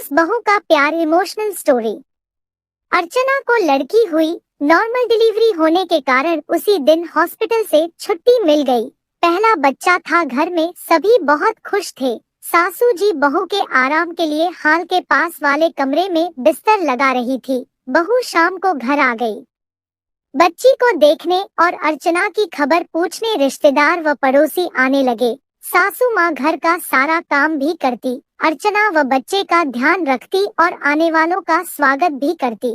सास बहू का प्यार इमोशनल स्टोरी। अर्चना को लड़की हुई। नॉर्मल डिलीवरी होने के कारण उसी दिन हॉस्पिटल से छुट्टी मिल गई। पहला बच्चा था घर में, सभी बहुत खुश थे। सासू जी बहू के आराम के लिए हाल के पास वाले कमरे में बिस्तर लगा रही थी। बहू शाम को घर आ गई। बच्ची को देखने और अर्चना की खबर पूछने रिश्तेदार व पड़ोसी आने लगे। सासू माँ घर का सारा काम भी करती, अर्चना व बच्चे का ध्यान रखती और आने वालों का स्वागत भी करती।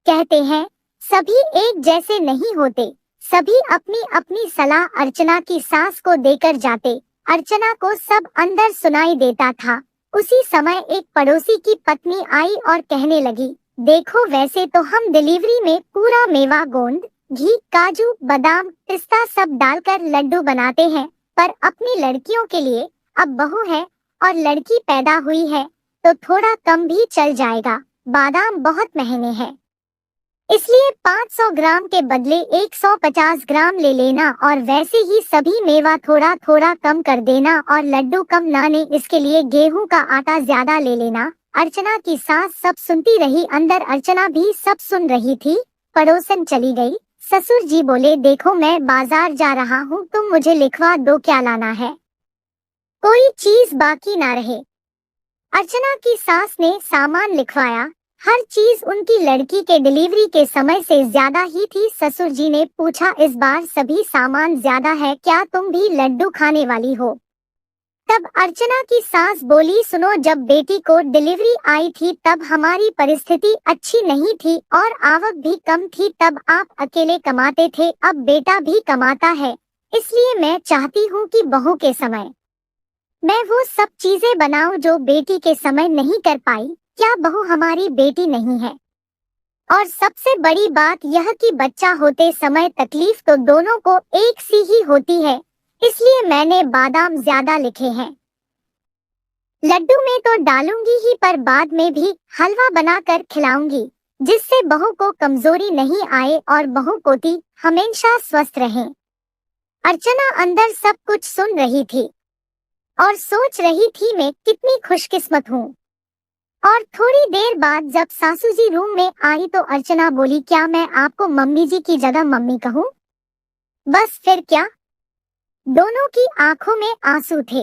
कहते हैं सभी एक जैसे नहीं होते, सभी अपनी अपनी सलाह अर्चना की सास को देकर जाते। अर्चना को सब अंदर सुनाई देता था। उसी समय एक पड़ोसी की पत्नी आई और कहने लगी, देखो वैसे तो हम डिलीवरी में पूरा मेवा गोंद, घी, काजू, बादाम, पिस्ता सब डालकर लड्डू बनाते हैं, पर अपनी लड़कियों के लिए अब बहू है और लड़की पैदा हुई है तो थोड़ा कम भी चल जाएगा। बादाम बहुत महंगे हैं, इसलिए 500 ग्राम के बदले 150 ग्राम ले लेना और वैसे ही सभी मेवा थोड़ा थोड़ा कम कर देना और लड्डू कम लाने, इसके लिए गेहूं का आटा ज्यादा ले लेना। अर्चना की सास सब सुनती रही, अंदर अर्चना भी सब सुन रही थी। पड़ोसन चली गई। ससुर जी बोले, देखो मैं बाजार जा रहा हूँ, तुम मुझे लिखवा दो क्या लाना है, कोई चीज बाकी ना रहे। अर्चना की सास ने सामान लिखवाया। हर चीज उनकी लड़की के डिलीवरी के समय से ज्यादा ही थी। ससुर जी ने पूछा, इस बार सभी सामान ज्यादा है, क्या तुम भी लड्डू खाने वाली हो? तब अर्चना की सास बोली, सुनो, जब बेटी को डिलीवरी आई थी तब हमारी परिस्थिति अच्छी नहीं थी और आवक भी कम थी, तब आप अकेले कमाते थे, अब बेटा भी कमाता है, इसलिए मैं चाहती हूँ कि बहू के समय मैं वो सब चीजें बनाऊं जो बेटी के समय नहीं कर पाई। क्या बहू हमारी बेटी नहीं है? और सबसे बड़ी बात यह कि बच्चा होते समय तकलीफ तो दोनों को एक सी ही होती है, इसलिए मैंने बादाम ज्यादा लिखे हैं। लड्डू में तो डालूंगी ही, पर बाद में भी हलवा बनाकर खिलाऊंगी, जिससे बहू को कमजोरी नहीं आए और बहू पोती हमेशा स्वस्थ रहे। अर्चना अंदर सब कुछ सुन रही थी और सोच रही थी, मैं कितनी खुशकिस्मत हूँ। और थोड़ी देर बाद जब सासू जी रूम में आई तो अर्चना बोली, क्या मैं आपको मम्मी जी की जगह मम्मी कहूँ? बस फिर क्या? दोनों की आंखों में आंसू थे।